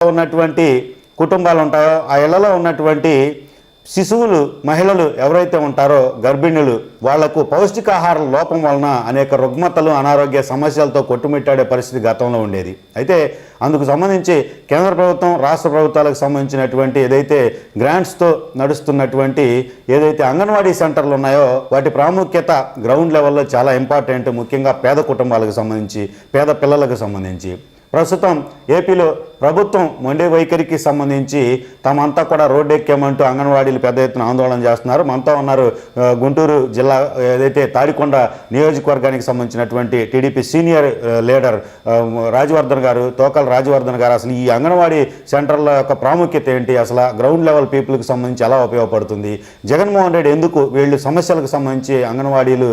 ఉన్నటువంటి కుటుంబాలు ఉంటాయో ఆ ఇళ్లలో ఉన్నటువంటి శిశువులు మహిళలు ఎవరైతే ఉంటారో గర్భిణులు వాళ్లకు పౌష్టికాహార లోపం వలన అనేక రుగ్మతలు అనారోగ్య సమస్యలతో కొట్టుమిట్టాడే పరిస్థితి గతంలో ఉండేది. అయితే అందుకు సంబంధించి కేంద్ర ప్రభుత్వం రాష్ట్ర ప్రభుత్వాలకు సంబంధించినటువంటి ఏదైతే గ్రాంట్స్తో నడుస్తున్నటువంటి ఏదైతే అంగన్వాడీ సెంటర్లు ఉన్నాయో వాటి ప్రాముఖ్యత గ్రౌండ్ లెవెల్లో చాలా ఇంపార్టెంట్. ముఖ్యంగా పేద కుటుంబాలకు సంబంధించి పేద పిల్లలకు సంబంధించి ప్రస్తుతం ఏపీలో ప్రభుత్వం మొండి వైఖరికి సంబంధించి తమంతా కూడా రోడ్డు ఎక్కామంటూ అంగన్వాడీలు పెద్ద ఎత్తున ఆందోళన చేస్తున్నారు. మనతో ఉన్నారు గుంటూరు జిల్లా ఏదైతే తాడికొండ నియోజకవర్గానికి సంబంధించినటువంటి టీడీపీ సీనియర్ లీడర్ రాజవర్ధన్ గారు, తోకల రాజవర్ధన్ గారు. అసలు ఈ అంగన్వాడీ సెంటర్ల యొక్క ప్రాముఖ్యత ఏంటి, అసలు గ్రౌండ్ లెవెల్ పీపుల్కి సంబంధించి ఎలా ఉపయోగపడుతుంది, జగన్మోహన్ రెడ్డి ఎందుకు వీళ్ళు సమస్యలకు సంబంధించి అంగన్వాడీలు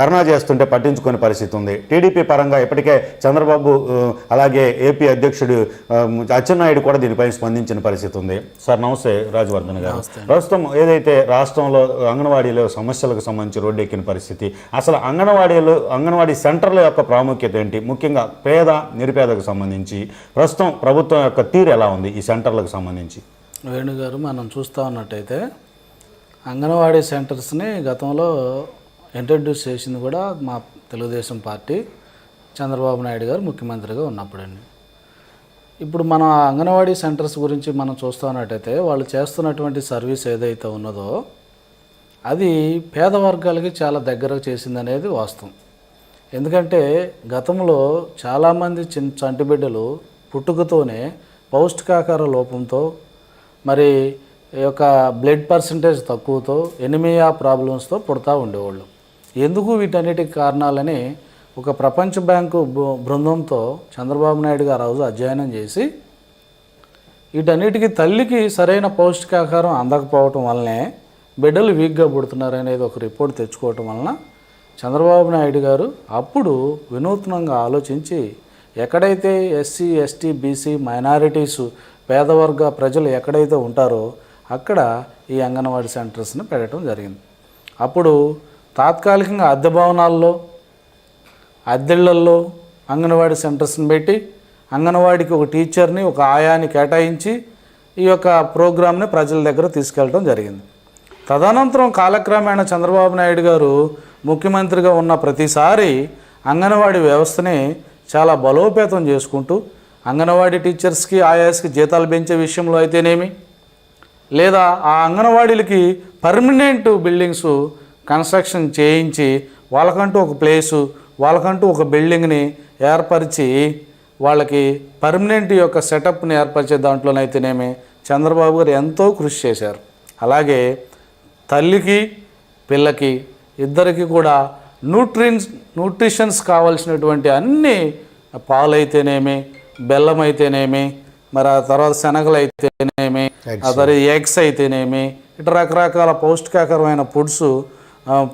ధర్నా చేస్తుంటే పట్టించుకునే పరిస్థితి ఉంది. టీడీపీ పరంగా ఇప్పటికే చంద్రబాబు అలాగే ఏపీ అధ్యక్షుడు అచ్చెన్నాయుడు కూడా దీనిపై స్పందించిన పరిస్థితి ఉంది. సార్ నమస్తే రాజవర్ధన్ గారు. ప్రస్తుతం ఏదైతే రాష్ట్రంలో అంగన్వాడీలో సమస్యలకు సంబంధించి రోడ్డు ఎక్కిన పరిస్థితి, అసలు అంగన్వాడీ సెంటర్ల యొక్క ప్రాముఖ్యత ఏంటి, ముఖ్యంగా పేద నిరుపేదకు సంబంధించి ప్రస్తుతం ప్రభుత్వం యొక్క తీరు ఎలా ఉంది ఈ సెంటర్లకు సంబంధించి? వేణుగారు, మనం చూస్తూ ఉన్నట్టయితే అంగన్వాడీ సెంటర్స్ని గతంలో ఇంట్రడ్యూస్ చేసింది కూడా మా తెలుగుదేశం పార్టీ చంద్రబాబు నాయుడు గారు ముఖ్యమంత్రిగా ఉన్నప్పుడండి. ఇప్పుడు మన అంగన్వాడీ సెంటర్స్ గురించి మనం చూస్తున్నట్టయితే వాళ్ళు చేస్తున్నటువంటి సర్వీస్ ఏదైతే ఉన్నదో అది పేద వర్గాలకి చాలా దగ్గర చేసిందనేది వాస్తవం. ఎందుకంటే గతంలో చాలామంది చంటి బిడ్డలు పుట్టుకతోనే పౌష్టికాహార లోపంతో, మరి ఈ యొక్క బ్లడ్ పర్సంటేజ్ తక్కువతో, ఎనిమియా ప్రాబ్లమ్స్తో పుడతా ఉండేవాళ్ళు. ఎందుకు వీటన్నిటికి కారణాలని ఒక ప్రపంచ బ్యాంకు బృందంతో చంద్రబాబు నాయుడు గారు రోజు అధ్యయనం చేసి వీటన్నిటికీ తల్లికి సరైన పౌష్టికాహారం అందకపోవటం వల్లనే బిడ్డలు వీక్గా పుడుతున్నారు అనేది ఒక రిపోర్ట్ తెచ్చుకోవటం వలన చంద్రబాబు నాయుడు గారు అప్పుడు వినూత్నంగా ఆలోచించి ఎక్కడైతే ఎస్సీ, ఎస్టీ, బీసీ, మైనారిటీస్, పేదవర్గ ప్రజలు ఎక్కడైతే ఉంటారో అక్కడ ఈ అంగన్వాడీ సెంటర్స్ని పెట్టడం జరిగింది. అప్పుడు తాత్కాలికంగా అద్దె భవనాల్లో, అద్దెళ్లల్లో అంగన్వాడీ సెంటర్స్ని పెట్టి అంగన్వాడీకి ఒక టీచర్ని, ఒక ఆయాని కేటాయించి ఈ యొక్క ప్రోగ్రామ్ని ప్రజల దగ్గర తీసుకెళ్ళడం జరిగింది. తదనంతరం కాలక్రమేణా చంద్రబాబు నాయుడు గారు ముఖ్యమంత్రిగా ఉన్న ప్రతిసారి అంగన్వాడీ వ్యవస్థని చాలా బలోపేతం చేసుకుంటూ అంగన్వాడీ టీచర్స్కి, ఆయాస్కి జీతాలు పెంచే విషయంలో అయితేనేమి, లేదా ఆ అంగన్వాడీలకి పర్మనెంట్ బిల్డింగ్స్ కన్స్ట్రక్షన్ చేయించి వాళ్ళకంటూ ఒక ప్లేసు, వాళ్ళకంటూ ఒక బిల్డింగ్ని ఏర్పరిచి వాళ్ళకి పర్మనెంట్ యొక్క సెటప్ని ఏర్పరిచే దాంట్లోనైతేనేమి చంద్రబాబు గారు ఎంతో కృషి చేశారు. అలాగే తల్లికి పిల్లకి ఇద్దరికి కూడా న్యూట్రిషన్స్ కావాల్సినటువంటి అన్ని పాలైతేనేమి, బెల్లం అయితేనేమి, మరి ఆ తర్వాత శనగలు అయితేనేమి, ఆ తర్వాత ఎగ్స్ అయితేనేమి, ఇట్లా రకరకాల పౌష్టికాకరమైన ఫుడ్స్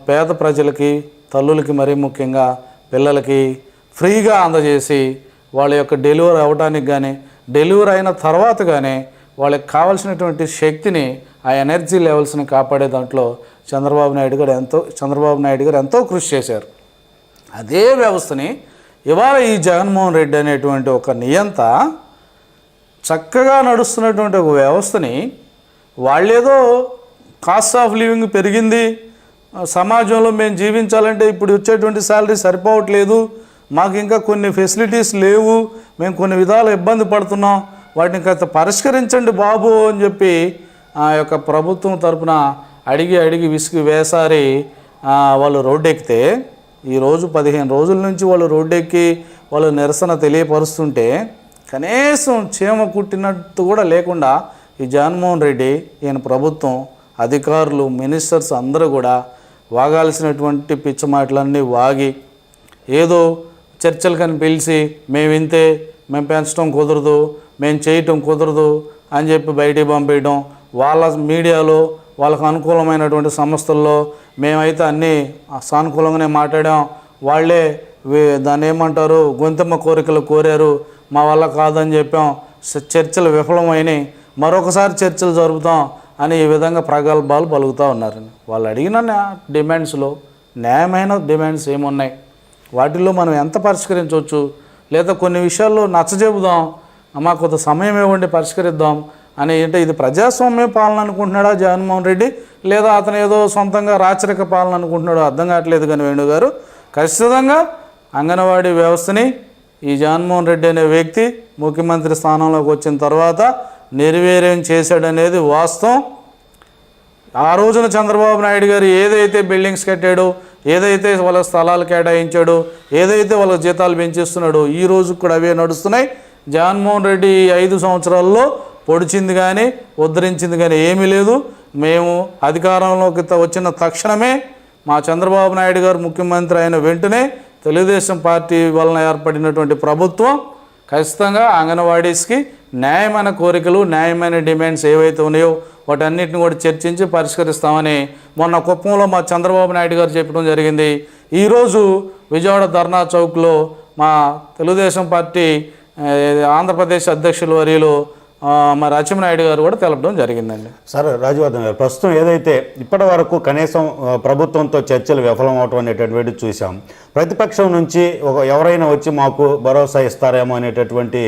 పేద ప్రజలకి, తల్లులకి, మరీ ముఖ్యంగా పిల్లలకి ఫ్రీగా అందజేసి వాళ్ళ యొక్క డెలివరీ అవ్వడానికి కానీ, డెలివరీ అయిన తర్వాత కానీ వాళ్ళకి కావాల్సినటువంటి శక్తిని, ఆ ఎనర్జీ లెవెల్స్ని కాపాడే దాంట్లో చంద్రబాబు నాయుడు గారు ఎంతో కృషి చేశారు. అదే వ్యవస్థని ఇవాళ ఈ జగన్మోహన్ రెడ్డి అనేటువంటి ఒక నియంత చక్కగా నడుస్తున్నటువంటి ఒక వ్యవస్థని వాళ్ళేదో కాస్ట్ ఆఫ్ లివింగ్ పెరిగింది, సమాజంలో మేము జీవించాలంటే ఇప్పుడు వచ్చేటువంటి శాలరీ సరిపోవట్లేదు, మాకు ఇంకా కొన్ని ఫెసిలిటీస్ లేవు, మేము కొన్ని విధాలు ఇబ్బంది పడుతున్నాం, వాటిని కాస్త పరిష్కరించండి బాబు అని చెప్పి ఆ యొక్క ప్రభుత్వం తరపున అడిగి విసిగి వేసారి వాళ్ళు రోడ్డెక్కితే ఈరోజు 15 రోజుల నుంచి వాళ్ళు రోడ్డెక్కి వాళ్ళు నిరసన తెలియపరుస్తుంటే కనీసం చీమ కుట్టినట్టు కూడా లేకుండా ఈ జగన్మోహన్ రెడ్డి, ఈయన ప్రభుత్వం, అధికారులు, మినిస్టర్స్ అందరూ కూడా వాగాల్సినటువంటి పిచ్చి మాటలన్నీ వాగి ఏదో చర్చలకని పిలిచి మేము పెంచడం కుదరదు, మేము చేయటం కుదరదు అని చెప్పి బయటికి పంపేయడం, వాళ్ళ మీడియాలో వాళ్ళకు అనుకూలమైనటువంటి సంస్థల్లో మేమైతే అన్నీ సానుకూలంగానే మాట్లాడాం, వాళ్ళే దాన్ని ఏమంటారు గొంతెమ్మ కోరికలు కోరారు, మా వల్ల కాదని చెప్పాం, చర్చలు విఫలమైనాయి, మరొకసారి చర్చలు జరుపుతాం అని ఈ విధంగా ప్రగల్భాలు పలుకుతూ ఉన్నారని. వాళ్ళు అడిగిన డిమాండ్స్లో న్యాయమైన డిమాండ్స్ ఏమున్నాయి, వాటిల్లో మనం ఎంత పరిష్కరించవచ్చు, లేదా కొన్ని విషయాల్లో నచ్చజెబుదాం, అమ్మా కొంత సమయం ఇవ్వండి పరిష్కరిద్దాం అని. అంటే ఇది ప్రజాస్వామ్య పాలన అనుకుంటున్నాడా జగన్మోహన్ రెడ్డి, లేదా అతను ఏదో సొంతంగా రాచరిక పాలన అనుకుంటున్నాడో అర్థం కావట్లేదు. కానీ వేణు గారు ఖచ్చితంగా అంగన్వాడీ వ్యవస్థని ఈ జగన్మోహన్ రెడ్డి అనే వ్యక్తి ముఖ్యమంత్రి స్థానంలోకి వచ్చిన తర్వాత నిర్వీర్యం చేశాడనేది వాస్తవం. ఆ రోజున చంద్రబాబు నాయుడు గారు ఏదైతే బిల్డింగ్స్ కట్టాడో, ఏదైతే వాళ్ళ స్థలాలు కేటాయించాడో, ఏదైతే వాళ్ళ జీతాలు పెంచేస్తున్నాడో ఈ రోజు కూడా అవే నడుస్తున్నాయి. జగన్మోహన్ రెడ్డి 5 సంవత్సరాల్లో పొడిచింది కానీ ఉద్ధరించింది కానీ ఏమీ లేదు. మేము అధికారంలోకి వచ్చిన తక్షణమే మా చంద్రబాబు నాయుడు గారు ముఖ్యమంత్రి అయిన వెంటనే తెలుగుదేశం పార్టీ వలన ఏర్పడినటువంటి ప్రభుత్వం ఖచ్చితంగా అంగన్వాడీస్కి న్యాయమైన కోరికలు, న్యాయమైన డిమాండ్స్ ఏవైతే ఉన్నాయో వాటన్నిటిని కూడా చర్చించి పరిష్కరిస్తామని మొన్న కుప్పంలో మా చంద్రబాబు నాయుడు గారు చెప్పడం జరిగింది. ఈరోజు విజయవాడ ధర్నా చౌక్లో మా తెలుగుదేశం పార్టీ ఆంధ్రప్రదేశ్ అధ్యక్షులు వర్యులు మరి అచ్చెన్నాయుడు గారు కూడా తెలపడం జరిగిందండి. సార్ రాజవర్ధన్ గారు, ప్రస్తుతం ఏదైతే ఇప్పటి వరకు కనీసం ప్రభుత్వంతో చర్చలు విఫలం అవటం అనేటటువంటి చూసాం. ప్రతిపక్షం నుంచి ఎవరైనా వచ్చి మాకు భరోసా ఇస్తారేమో అనేటటువంటి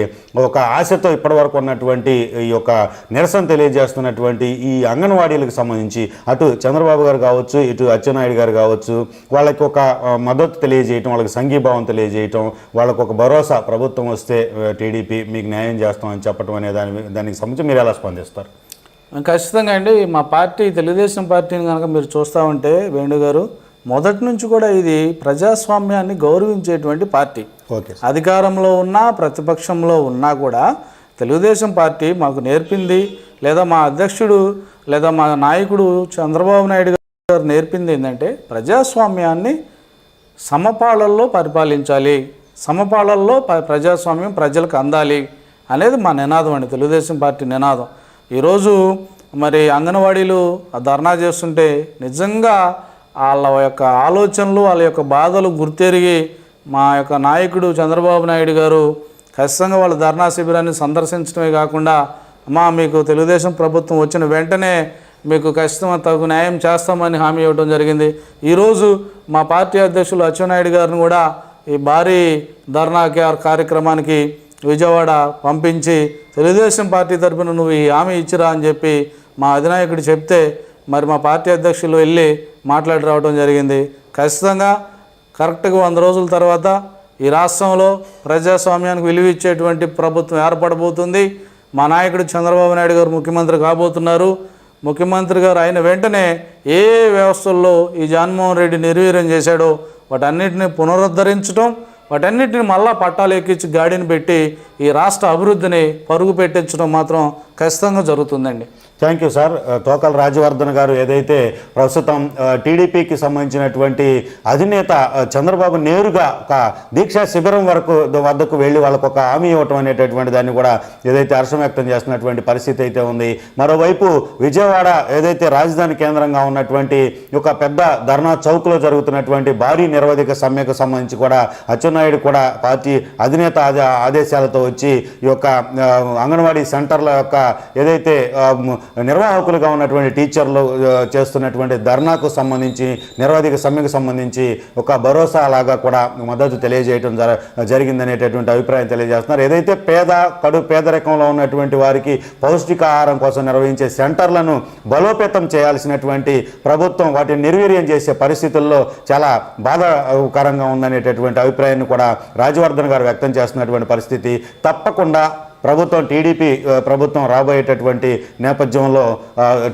ఒక ఆశతో ఇప్పటి వరకు ఉన్నటువంటి ఈ యొక్క నిరసన తెలియజేస్తున్నటువంటి ఈ అంగన్వాడీలకు సంబంధించి అటు చంద్రబాబు గారు కావచ్చు, ఇటు అచ్చెన్నాయుడు గారు కావచ్చు, వాళ్ళకి ఒక మద్దతు తెలియజేయటం, వాళ్ళకి సంఘీభావం తెలియజేయటం, వాళ్ళకు ఒక భరోసా ప్రభుత్వం వస్తే టీడీపీ మీకు న్యాయం చేస్తామని చెప్పడం అనే దానికి సంబంధించి మీరు ఎలా స్పందిస్తారు? ఖచ్చితంగా అండి. మా పార్టీ తెలుగుదేశం పార్టీని కనుక మీరు చూస్తూ ఉంటే వేణు గారు మొదటి నుంచి కూడా ఇది ప్రజాస్వామ్యాన్ని గౌరవించేటువంటి పార్టీ. ఓకే. అధికారంలో ఉన్నా ప్రతిపక్షంలో ఉన్నా కూడా తెలుగుదేశం పార్టీ మాకు నేర్పింది, లేదా మా అధ్యక్షుడు లేదా మా నాయకుడు చంద్రబాబు నాయుడు గారు నేర్పింది ఏంటంటే ప్రజాస్వామ్యాన్ని సమపాళల్లో పరిపాలించాలి, సమపాళల్లో ప్రజాస్వామ్యం ప్రజలకు అందాలి అనేది మా నినాదం అండి, తెలుగుదేశం పార్టీ నినాదం. ఈరోజు మరి అంగన్వాడీలు ధర్నా చేస్తుంటే నిజంగా వాళ్ళ యొక్క ఆలోచనలు, వాళ్ళ యొక్క బాధలు గుర్తెరిగి మా యొక్క నాయకుడు చంద్రబాబు నాయుడు గారు ఖచ్చితంగా వాళ్ళ ధర్నా శిబిరాన్ని సందర్శించడమే కాకుండా అమ్మా మీకు తెలుగుదేశం ప్రభుత్వం వచ్చిన వెంటనే మీకు ఖచ్చితంగా తగు న్యాయం చేస్తామని హామీ ఇవ్వడం జరిగింది. ఈరోజు మా పార్టీ అధ్యక్షులు అచ్చెన్నాయుడు గారిని కూడా ఈ భారీ ధర్నా కార్యక్రమానికి విజయవాడ పంపించి తెలుగుదేశం పార్టీ తరఫున నువ్వు ఈ హామీ ఇచ్చిరా అని చెప్పి మా అధినాయకుడు చెప్తే మరి మా పార్టీ అధ్యక్షులు వెళ్ళి మాట్లాడి రావడం జరిగింది. ఖచ్చితంగా కరెక్ట్గా 100 రోజుల తర్వాత ఈ రాష్ట్రంలో ప్రజాస్వామ్యానికి విలువ ఇచ్చేటువంటి ప్రభుత్వం ఏర్పడబోతుంది. మా నాయకుడు చంద్రబాబు నాయుడు గారు ముఖ్యమంత్రి కాబోతున్నారు. ముఖ్యమంత్రి గారు అయిన వెంటనే ఏ వ్యవస్థల్లో ఈ జగన్మోహన్ రెడ్డి నిర్వీర్యం చేశాడో వాటన్నిటిని పునరుద్ధరించడం, వాటన్నిటిని మళ్ళా పట్టాలు ఎక్కించి గాడిని పెట్టి ఈ రాష్ట్ర అభివృద్ధిని పరుగు పెట్టించడం మాత్రం ఖచ్చితంగా జరుగుతుందండి. Thank you sir. Tokala Rajavardhan గారు ఏదైతే ప్రస్తుతం టీడీపీకి సంబంధించినటువంటి అధినేత చంద్రబాబు నేరుగా ఒక దీక్షా శిబిరం వద్దకు వెళ్ళి వాళ్ళకు ఒక హామీ ఇవ్వటం అనేటటువంటి దాన్ని కూడా ఏదైతే హర్షం వ్యక్తం చేస్తున్నటువంటి పరిస్థితి అయితే ఉంది. మరోవైపు విజయవాడ ఏదైతే రాజధాని కేంద్రంగా ఉన్నటువంటి ఒక పెద్ద ధర్నా చౌక్లో జరుగుతున్నటువంటి భారీ నిరవధిక సమ్మెకు సంబంధించి కూడా అచ్చెన్నాయుడు కూడా పార్టీ అధినేత ఆదేశాలతో వచ్చి ఈ యొక్క అంగన్వాడీ సెంటర్ల యొక్క ఏదైతే నిర్వాహకులుగా ఉన్నటువంటి టీచర్లు చేస్తున్నటువంటి ధర్నాకు సంబంధించి, నిరవధిక సమ్మెకు సంబంధించి ఒక భరోసా లాగా కూడా మద్దతు తెలియజేయడం జరిగిందనేటటువంటి అభిప్రాయం తెలియజేస్తున్నారు. ఏదైతే కడు పేదరికంలో ఉన్నటువంటి వారికి పౌష్టికాహారం కోసం నిర్వహించే సెంటర్లను బలోపేతం చేయాల్సినటువంటి ప్రభుత్వం వాటిని నిర్వీర్యం చేసే పరిస్థితుల్లో చాలా బాధాకరంగా ఉందనేటటువంటి అభిప్రాయాన్ని కూడా రాజవర్ధన్ గారు వ్యక్తం చేస్తున్నటువంటి పరిస్థితి. తప్పకుండా ప్రభుత్వం టీడీపీ ప్రభుత్వం రాబోయేటటువంటి నేపథ్యంలో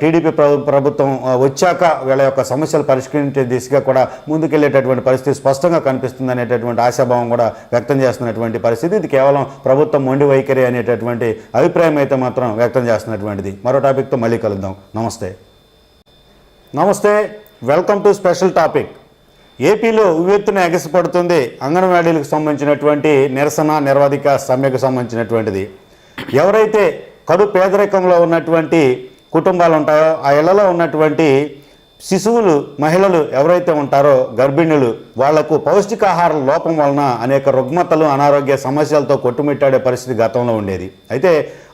టీడీపీ ప్రభుత్వం వచ్చాక వీళ్ళ యొక్క సమస్యలు పరిష్కరించే దిశగా కూడా ముందుకెళ్లేటటువంటి పరిస్థితి స్పష్టంగా కనిపిస్తుంది అనేటటువంటి ఆశాభావం కూడా వ్యక్తం చేస్తున్నటువంటి పరిస్థితి. ఇది కేవలం ప్రభుత్వం మొండి వైఖరి అనేటటువంటి అభిప్రాయం అయితే మాత్రం వ్యక్తం చేస్తున్నటువంటిది. మరో టాపిక్తో మళ్ళీ కలుద్దాం. నమస్తే, వెల్కమ్ టు స్పెషల్ టాపిక్. ఏపీలో ఉవ్వెత్తున ఎగసిపడుతుంది అంగన్వాడీలకు సంబంధించినటువంటి నిరవధిక సమ్మెకు సంబంధించినటువంటిది. ఎవరైతే కడు పేదరికంలో ఉన్నటువంటి కుటుంబాలు ఉంటాయో ఆ ఇళ్లలో ఉన్నటువంటి శిశువులు, మహిళలు ఎవరైతే ఉంటారో గర్భిణులు, వాళ్లకు పౌష్టికాహార లోపం వలన అనేక రుగ్మతలు, అనారోగ్య సమస్యలతో కొట్టుమిట్టాడే పరిస్థితి గతంలో ఉండేది. అయితే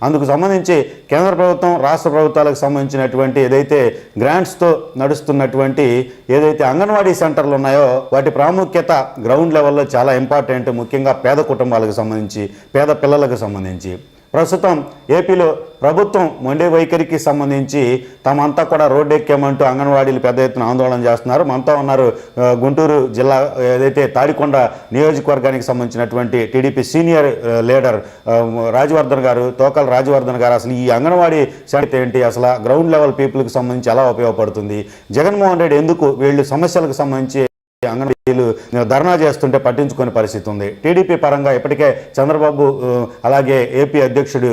అందుకు సంబంధించి కేంద్ర ప్రభుత్వం, రాష్ట్ర ప్రభుత్వాలకు సంబంధించినటువంటి ఏదైతే గ్రాంట్స్తో నడుస్తున్నటువంటి ఏదైతే అంగన్వాడీ సెంటర్లు ఉన్నాయో వాటి ప్రాముఖ్యత గ్రౌండ్ లెవెల్లో చాలా ఇంపార్టెంట్. ముఖ్యంగా పేద కుటుంబాలకు సంబంధించి, పేద పిల్లలకు సంబంధించి ప్రస్తుతం ఏపీలో ప్రభుత్వం మొండి వైఖరికి సంబంధించి తమంతా కూడా రోడ్డు ఎక్కామంటూ అంగన్వాడీలు పెద్ద ఎత్తున ఆందోళన చేస్తున్నారు. మనతో ఉన్నారు గుంటూరు జిల్లా ఏదైతే తాడికొండ నియోజకవర్గానికి సంబంధించినటువంటి టీడీపీ సీనియర్ లీడర్ రాజవర్ధన్ గారు, తోకల రాజవర్ధన్ గారు. అసలు ఈ అంగన్వాడీ సంగతి ఏంటి, అసలు గ్రౌండ్ లెవెల్ పీపుల్కి సంబంధించి ఎలా ఉపయోగపడుతుంది, జగన్మోహన్ రెడ్డి ఎందుకు వీళ్ళు సమస్యలకు సంబంధించి అంగన్వాడీలు ధర్నా చేస్తుంటే పట్టించుకునే పరిస్థితి ఉంది. టీడీపీ పరంగా ఇప్పటికే చంద్రబాబు అలాగే ఏపీ అధ్యక్షుడు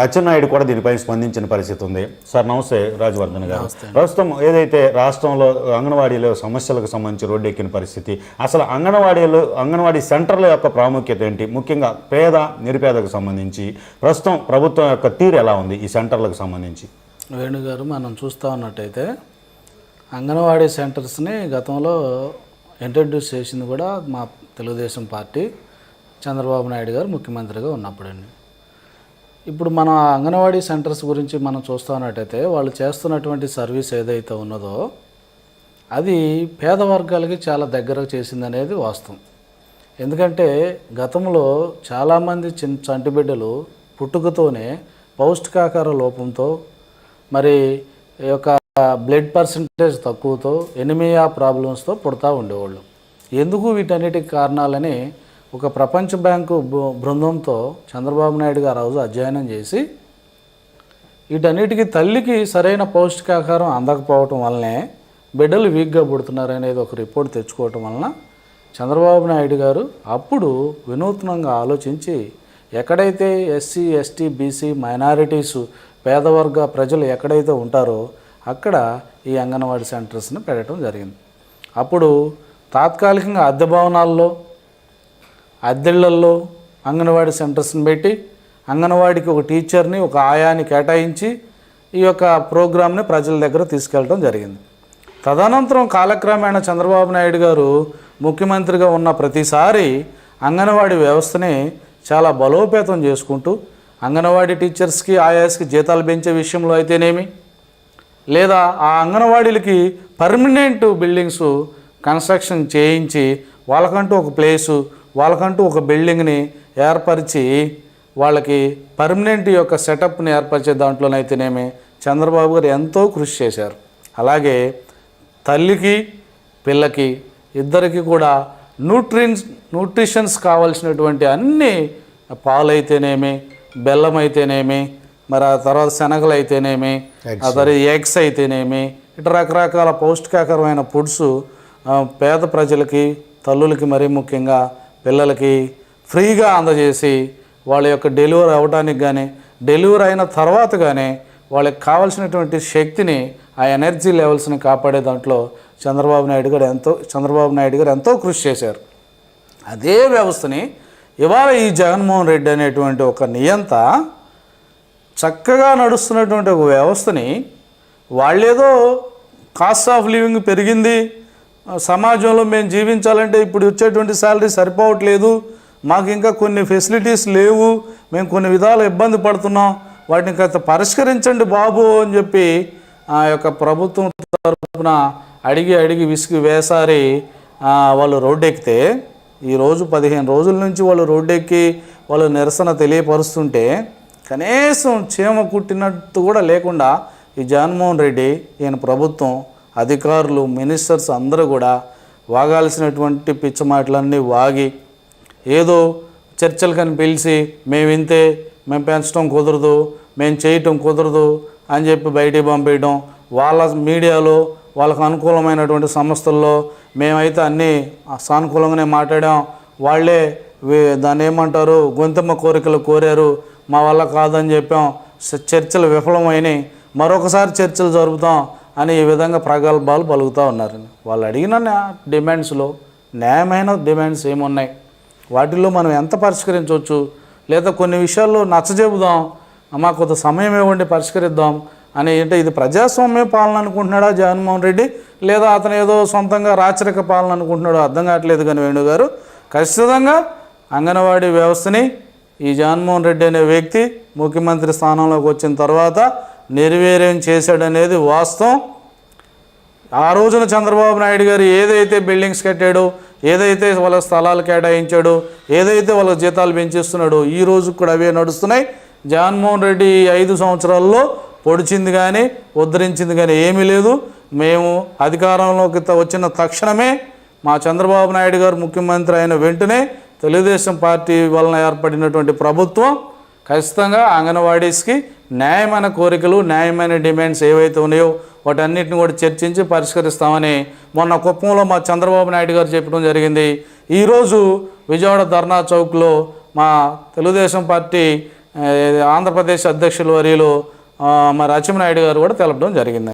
అచ్చెన్నాయుడు కూడా దీనిపై స్పందించిన పరిస్థితి ఉంది. సార్ నమస్తే రాజవర్ధన్ గారు. ప్రస్తుతం ఏదైతే రాష్ట్రంలో అంగన్వాడీలో సమస్యలకు సంబంధించి రోడ్డెక్కిన పరిస్థితి, అసలు అంగన్వాడీ సెంటర్ల యొక్క ప్రాముఖ్యత ఏంటి, ముఖ్యంగా పేద నిరుపేదకు సంబంధించి ప్రస్తుతం ప్రభుత్వం యొక్క తీరు ఎలా ఉంది ఈ సెంటర్లకు సంబంధించి? వేణుగారు, మనం చూస్తూ ఉన్నట్టయితే అంగన్వాడీ సెంటర్స్ని గతంలో ఇంట్రడ్యూస్ చేసింది కూడా మా తెలుగుదేశం పార్టీ చంద్రబాబు నాయుడు గారు ముఖ్యమంత్రిగా ఉన్నప్పుడండి. ఇప్పుడు మన అంగన్వాడీ సెంటర్స్ గురించి మనం చూస్తూ ఉన్నట్టయితే వాళ్ళు చేస్తున్నటువంటి సర్వీస్ ఏదైతే ఉన్నదో అది పేద వర్గాలకి చాలా దగ్గరకు చేసిందనేది వాస్తవం. ఎందుకంటే గతంలో చాలామంది చంటి బిడ్డలు పుట్టుకతోనే పౌష్టికాహార లోపంతో, మరి ఈ యొక్క బ్లడ్ పర్సంటేజ్ తక్కువతో, ఎనిమియా ప్రాబ్లమ్స్తో పుడతా ఉండేవాళ్ళు. ఎందుకు వీటన్నిటికి కారణాలని ఒక ప్రపంచ బ్యాంకు బృందంతో చంద్రబాబు నాయుడు గారు రోజు అధ్యయనం చేసి వీటన్నిటికీ తల్లికి సరైన పౌష్టికాహారం అందకపోవటం వల్లనే బిడ్డలు వీక్గా పుడుతున్నారు అనేది ఒక రిపోర్ట్ తెచ్చుకోవటం వలన చంద్రబాబు నాయుడు గారు అప్పుడు వినూత్నంగా ఆలోచించి ఎక్కడైతే ఎస్సీ, ఎస్టీ, బీసీ, మైనారిటీస్, పేదవర్గ ప్రజలు ఎక్కడైతే ఉంటారో అక్కడ ఈ అంగన్వాడీ సెంటర్స్ని పెట్టడం జరిగింది. అప్పుడు తాత్కాలికంగా అద్దె భవనాల్లో, అద్దెళ్లల్లో అంగన్వాడీ సెంటర్స్ని పెట్టి అంగన్వాడీకి ఒక టీచర్ని, ఒక ఆయాని కేటాయించి ఈ యొక్క ప్రోగ్రామ్ని ప్రజల దగ్గర తీసుకెళ్ళడం జరిగింది. తదనంతరం కాలక్రమేణా చంద్రబాబు నాయుడు గారు ముఖ్యమంత్రిగా ఉన్న ప్రతిసారి అంగన్వాడీ వ్యవస్థని చాలా బలోపేతం చేసుకుంటూ అంగన్వాడీ టీచర్స్కి, ఆయాస్కి జీతాలు పెంచే విషయంలో అయితేనేమి, లేదా ఆ అంగన్వాడీలకి పర్మనెంట్ బిల్డింగ్స్ కన్స్ట్రక్షన్ చేయించి వాళ్ళకంటూ ఒక ప్లేసు, వాళ్ళకంటూ ఒక బిల్డింగ్ని ఏర్పరిచి వాళ్ళకి పర్మనెంట్ యొక్క సెటప్ని ఏర్పరిచే దాంట్లోనైతేనేమి చంద్రబాబు గారు ఎంతో కృషి చేశారు. అలాగే తల్లికి పిల్లకి ఇద్దరికి కూడా న్యూట్రిషన్స్ కావాల్సినటువంటి అన్ని పాలైతేనేమి, బెల్లం అయితేనేమి, మరి ఆ తర్వాత శనగలు అయితేనేమి, ఆ తర్వాత ఎగ్స్ అయితేనేమి, ఇటు రకరకాల పౌష్టికాకరమైన ఫుడ్స్ పేద ప్రజలకి, తల్లులకి, మరీ ముఖ్యంగా పిల్లలకి ఫ్రీగా అందజేసి వాళ్ళ యొక్క డెలివరీ అవ్వడానికి కానీ, డెలివరీ అయిన తర్వాత కానీ వాళ్ళకి కావాల్సినటువంటి శక్తిని, ఆ ఎనర్జీ లెవెల్స్ని కాపాడే దాంట్లో చంద్రబాబు నాయుడు గారు ఎంతో కృషి చేశారు. అదే వ్యవస్థని ఇవాళ ఈ జగన్మోహన్ రెడ్డి అనేటువంటి ఒక నియంత చక్కగా నడుస్తున్నటువంటి ఒక వ్యవస్థని వాళ్ళేదో కాస్ట్ ఆఫ్ లివింగ్ పెరిగింది, సమాజంలో మేము జీవించాలంటే ఇప్పుడు వచ్చేటువంటి శాలరీ సరిపోవట్లేదు, మాకు ఇంకా కొన్ని ఫెసిలిటీస్ లేవు, మేము కొన్ని విధాలు ఇబ్బంది పడుతున్నాం, వాటిని కాస్త పరిష్కరించండి బాబు అని చెప్పి ఆ యొక్క ప్రభుత్వం తరఫున అడిగి విసిగి వేసారి వాళ్ళు రోడ్డెక్కితే ఈరోజు 15 రోజుల నుంచి వాళ్ళు రోడ్డెక్కి వాళ్ళు నిరసన తెలియపరుస్తుంటే కనీసం చీమ కుట్టినట్టు కూడా లేకుండా ఈ జగన్మోహన్ రెడ్డి, ఈయన ప్రభుత్వం, అధికారులు, మినిస్టర్స్ అందరూ కూడా వాగాల్సినటువంటి పిచ్చమాటలన్నీ వాగి ఏదో చర్చలకని పిలిచి మేము పెంచడం కుదరదు, మేము చేయటం కుదరదు అని చెప్పి బయటికి పంపేయడం, వాళ్ళ మీడియాలో వాళ్ళకు అనుకూలమైనటువంటి సంస్థల్లో మేమైతే అన్నీ సానుకూలంగానే మాట్లాడాం, వాళ్ళే దాన్ని ఏమంటారు గొంతమ్మ కోరికలు కోరారు, మా వల్ల కాదని చెప్పాం, చర్చలు విఫలమైనాయి, మరొకసారి చర్చలు జరుపుతాం అని ఈ విధంగా ప్రగల్భాలు పలుకుతూ ఉన్నారు. వాళ్ళు అడిగిన డిమాండ్స్లో న్యాయమైన డిమాండ్స్ ఏమున్నాయి, వాటిల్లో మనం ఎంత పరిష్కరించవచ్చు, లేదా కొన్ని విషయాల్లో నచ్చజెబుదాం, మాకు కొంత సమయం ఇవ్వండి పరిష్కరిద్దాం అని. అంటే ఇది ప్రజాస్వామ్య పాలన అనుకుంటున్నాడా జగన్మోహన్ రెడ్డి, లేదా అతను ఏదో సొంతంగా రాచరిక పాలన అనుకుంటున్నాడో అర్థం కావట్లేదు. కానీ వేణు గారు ఖచ్చితంగా అంగన్వాడీ వ్యవస్థని ఈ జగన్మోహన్ రెడ్డి అనే వ్యక్తి ముఖ్యమంత్రి స్థానంలోకి వచ్చిన తర్వాత నిర్వీర్యం చేశాడనేది వాస్తవం. ఆ రోజున చంద్రబాబు నాయుడు గారు ఏదైతే బిల్డింగ్స్ కట్టాడో, ఏదైతే వాళ్ళ స్థలాలు కేటాయించాడో, ఏదైతే వాళ్ళ జీతాలు పెంచేస్తున్నాడో ఈ రోజు కూడా అవే నడుస్తున్నాయి. జగన్మోహన్ రెడ్డి 5 సంవత్సరాల్లో పొడిచింది కానీ ఉద్ధరించింది కానీ ఏమీ లేదు. మేము అధికారంలోకి వచ్చిన తక్షణమే మా చంద్రబాబు నాయుడు గారు ముఖ్యమంత్రి అయిన వెంటనే తెలుగుదేశం పార్టీ వలన ఏర్పడినటువంటి ప్రభుత్వం ఖచ్చితంగా అంగన్వాడీస్కి న్యాయమైన కోరికలు, న్యాయమైన డిమాండ్స్ ఏవైతే ఉన్నాయో వాటన్నిటిని కూడా చర్చించి పరిష్కరిస్తామని మొన్న కుప్పంలో మా చంద్రబాబు నాయుడు గారు చెప్పడం జరిగింది. ఈరోజు విజయవాడ ధర్నా చౌక్లో మా తెలుగుదేశం పార్టీ ఆంధ్రప్రదేశ్ అధ్యక్షులు వర్యులు మరి అచ్చెన్నాయుడు గారు కూడా తెలపడం జరిగింది.